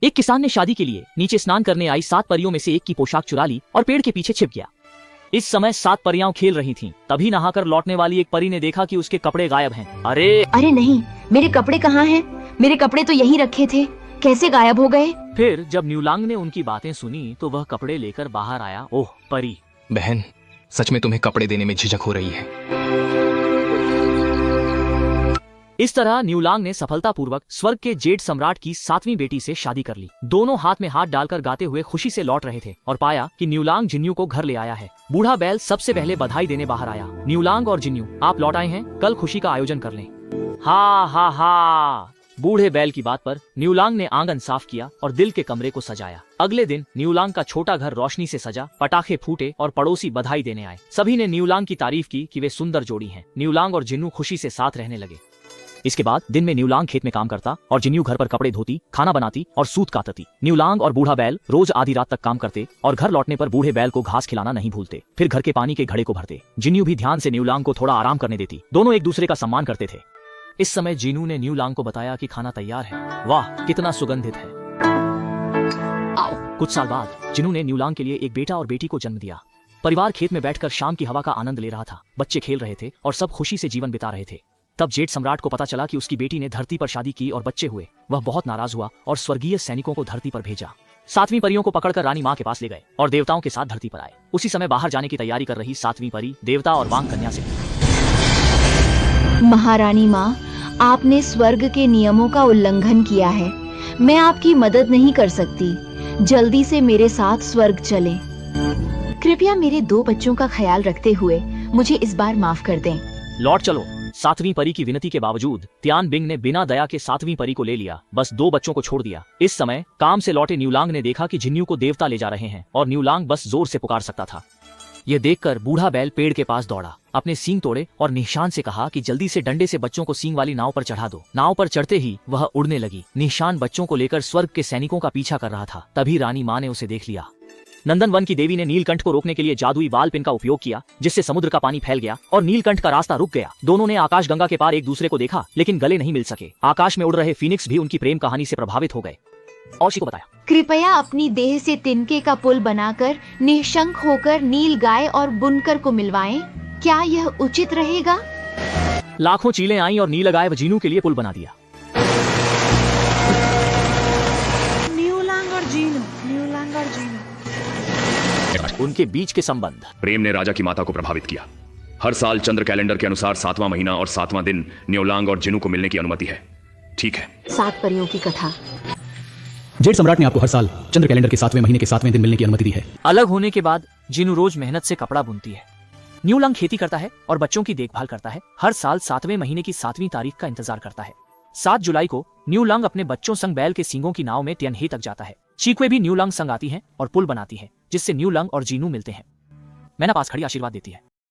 एक किसान ने शादी के लिए नीचे स्नान करने आई 7 परियों में से एक की पोशाक चुरा ली और पेड़ के पीछे छिप गया। इस समय 7 परियां खेल रही थीं। तभी नहाकर लौटने वाली एक परी ने देखा कि उसके कपड़े गायब हैं। अरे नहीं, मेरे कपड़े कहाँ हैं? मेरे कपड़े तो यहीं रखे थे, कैसे गायब हो गए? फिर जब न्यूलांग ने उनकी बातें सुनी तो वह कपड़े लेकर बाहर आया। ओह परी, बहन, सच में तुम्हें कपड़े देने में झिझक हो रही है। इस तरह न्यूलांग ने सफलतापूर्वक स्वर्ग के जेड सम्राट की 7वीं बेटी से शादी कर ली। दोनों हाथ में हाथ डालकर गाते हुए खुशी से लौट रहे थे और पाया कि न्यूलांग जिन्यू को घर ले आया है। बूढ़ा बैल सबसे पहले बधाई देने बाहर आया। न्यूलांग और जिन्यू, आप लौट आए हैं, कल खुशी का आयोजन कर लें। हा हा हा। बूढ़े बैल की बात पर न्यूलांग ने आंगन साफ किया और दिल के कमरे को सजाया। अगले दिन न्यूलांग का छोटा घर रोशनी से सजा, पटाखे फूटे और पड़ोसी बधाई देने आए। सभी ने न्यूलांग की तारीफ की कि वे सुंदर जोड़ी हैं। न्यूलांग और जिन्नू खुशी से साथ रहने लगे। इसके बाद दिन में न्यूलांग खेत में काम करता और जिन्यू घर पर कपड़े धोती, खाना बनाती और सूत कातती। न्यूलांग और बूढ़ा बैल रोज आधी रात तक काम करते और घर लौटने पर बूढ़े बैल को घास खिलाना नहीं भूलते। फिर घर के पानी के घड़े को भरते। जिन्यू भी ध्यान से न्यूलांग को थोड़ा आराम करने देती। दोनों एक दूसरे का सम्मान करते थे। इस समय जीनू ने न्यूलांग को बताया कि खाना तैयार है। वाह, कितना सुगंधित है। कुछ साल बाद जिन्नू ने न्यूलांग के लिए एक बेटा और बेटी को जन्म दिया। परिवार खेत में बैठकर शाम की हवा का आनंद ले रहा था। बच्चे खेल रहे थे और सब खुशी से जीवन बिता रहे थे। तब जेठ सम्राट को पता चला कि उसकी बेटी ने धरती पर शादी की और बच्चे हुए। वह बहुत नाराज हुआ और स्वर्गीय सैनिकों को धरती पर भेजा। 7वीं परियों को पकड़कर रानी माँ के पास ले गए और देवताओं के साथ धरती पर आए। उसी समय बाहर जाने की तैयारी कर रही 7वीं परी देवता और वांग कन्या से, महारानी माँ, आपने स्वर्ग के नियमों का उल्लंघन किया है। मैं आपकी मदद नहीं कर सकती। जल्दी से मेरे साथ स्वर्ग चलें। कृपया मेरे 2 बच्चों का ख्याल रखते हुए मुझे इस बार माफ कर दें। लौट चलो। 7वीं परी की विनती के बावजूद तियान बिंग ने बिना दया के 7वीं परी को ले लिया, बस 2 बच्चों को छोड़ दिया। इस समय काम से लौटे न्यूलांग ने देखा कि जिन्यू को देवता ले जा रहे हैं और न्यूलांग बस जोर से पुकार सकता था। यह देखकर बूढ़ा बैल पेड़ के पास दौड़ा, अपने सींग तोड़े और निशान से कहा कि जल्दी से डंडे से बच्चों को सींग वाली नाव पर चढ़ा दो। नाव पर चढ़ते ही वह उड़ने लगी। निशान बच्चों को लेकर स्वर्ग के सैनिकों का पीछा कर रहा था। तभी रानी माँ ने उसे देख लिया। नंदन वन की देवी ने नीलकंठ को रोकने के लिए जादुई बाल पिन का उपयोग किया, जिससे समुद्र का पानी फैल गया और नीलकंठ का रास्ता रुक गया। दोनों ने आकाश गंगा के पार एक दूसरे को देखा, लेकिन गले नहीं मिल सके। आकाश में उड़ रहे फीनिक्स भी उनकी प्रेम कहानी से प्रभावित हो गए। औशी को बताया, कृपया अपनी देह से तिनके का पुल बनाकर निशंक होकर नील गाय और बुनकर को मिलवाएं। क्या यह उचित रहेगा? लाखों चीलें आईं और नील गाय व जीनू के लिए पुल बना दिया। न्यूलांग और जीनू। उनके बीच के संबंध। प्रेम ने राजा की माता को प्रभावित किया। हर साल चंद्र कैलेंडर के अनुसार 7वां महीना और 7वां दिन न्यूलांग और जिन्नू को मिलने की अनुमति है। ठीक है। 7 परियों की कथा। जेठ सम्राट ने आपको हर साल चंद्र कैलेंडर के 7वें महीने के 7वें दिन मिलने की अनुमति दी है। अलग होने के बाद जिन्नू रोज मेहनत से कपड़ा बुनती है। न्यूलांग खेती करता है और बच्चों की देखभाल करता है। हर साल 7वें महीने की 7वीं तारीख का इंतजार करता है। 7 जुलाई को न्यूलांग अपने बच्चों संग बैल के सींगों की नाव में तियानहे तक जाता है। चीक्वे भी न्यूलांग संग आती हैं और पुल बनाती है, जिससे न्यूलांग और जीनू मिलते हैं। मैना पास खड़ी आशीर्वाद देती है।